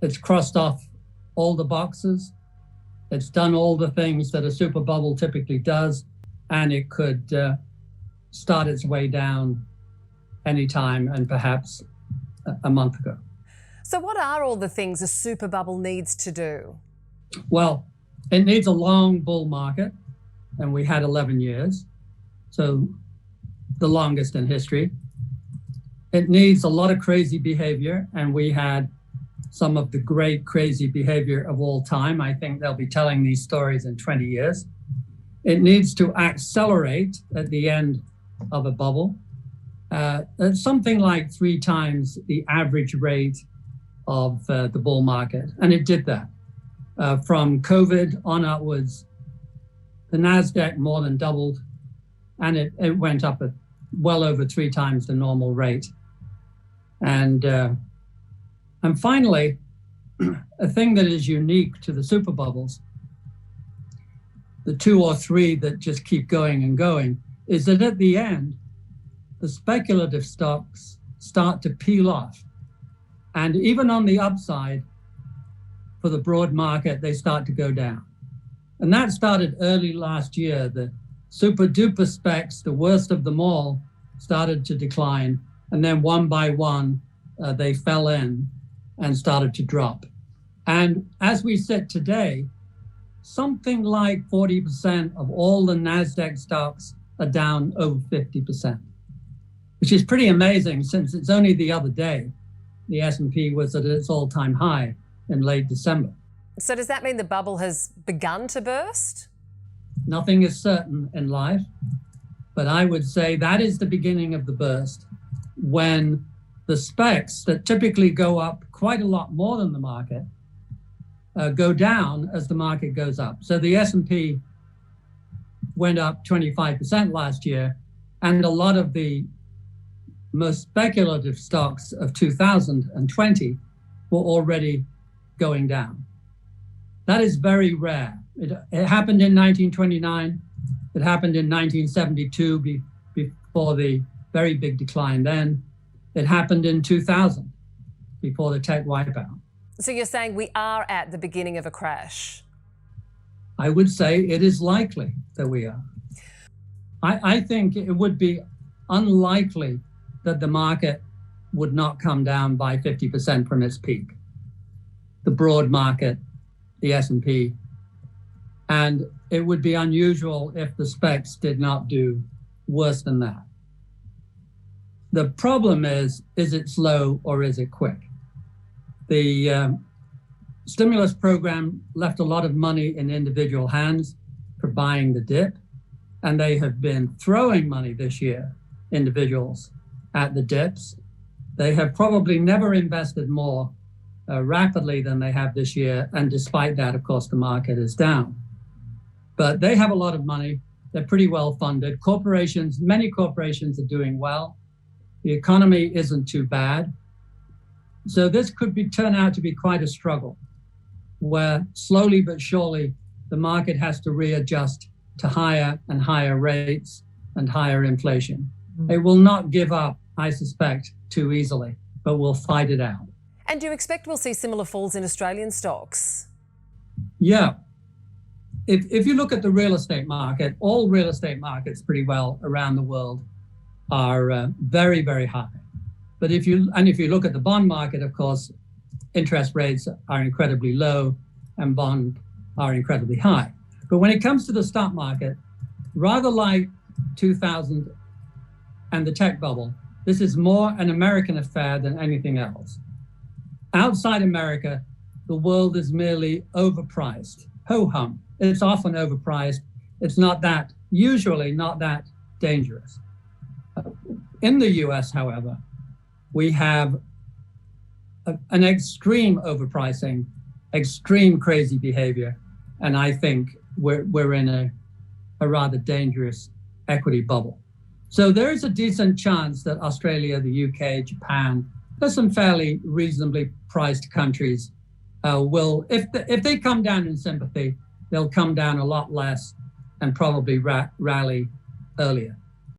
It's crossed off all the boxes. It's done all the things that a super bubble typically does, and it could start its way down anytime, and perhaps a month ago. So what are all the things a super bubble needs to do? Well, it needs a long bull market, and we had 11 years, so the longest in history. It needs a lot of crazy behavior, and we had some of the great crazy behavior of all time. I think they'll be telling these stories in 20 years. It needs to accelerate at the end of a bubble, at something like 3 times the average rate of the bull market. And it did that. From COVID on upwards, the NASDAQ more than doubled, and it went up at well over 3 times the normal rate. And finally, a thing that is unique to the super bubbles, the 2 or 3 that just keep going and going, is that at the end, the speculative stocks start to peel off. And even on the upside, for the broad market, they start to go down. And that started early last year. The super duper specs, the worst of them all, started to decline. And then one by one, they fell in and started to drop. And as we sit today, something like 40% of all the NASDAQ stocks are down over 50%, which is pretty amazing since it's only the other day the S&P was at its all-time high in late December. So does that mean the bubble has begun to burst? Nothing is certain in life, but I would say that is the beginning of the burst, when the specs that typically go up quite a lot more than the market go down as the market goes up. So the S&P went up 25% last year, and a lot of the most speculative stocks of 2020 were already going down. That is very rare. It happened in 1929. It happened in 1972 before the very big decline then. It happened in 2000 before the tech wipeout. So you're saying we are at the beginning of a crash? I would say it is likely that we are. I think it would be unlikely that the market would not come down by 50% from its peak. The broad market, the S&P, and it would be unusual if the specs did not do worse than that. The problem is it slow or is it quick? The stimulus program left a lot of money in individual hands for buying the dip, and they have been throwing money this year, individuals, at the dips. They have probably never invested more rapidly than they have this year, and despite that, of course, the market is down. But they have a lot of money. They're pretty well funded. Corporations, many corporations are doing well. The economy isn't too bad. So this could turn out to be quite a struggle, where slowly but surely the market has to readjust to higher and higher rates and higher inflation. It will not give up, I suspect, too easily, but we'll fight it out. And do you expect we'll see similar falls in Australian stocks? Yeah. If you look at the real estate market, all real estate markets pretty well around the world are very, very high. But if you look at the bond market, of course, interest rates are incredibly low and bonds are incredibly high. But when it comes to the stock market, rather like 2000 and the tech bubble, this is more an American affair than anything else. Outside America, the world is merely overpriced. Ho-hum. It's often overpriced. It's usually not that dangerous. In the US, however, we have an extreme overpricing, extreme crazy behavior, and I think we're in a rather dangerous equity bubble. So there is a decent chance that Australia, the UK, Japan, there's some fairly reasonably priced countries will, if they come down in sympathy, they'll come down a lot less and probably rally earlier.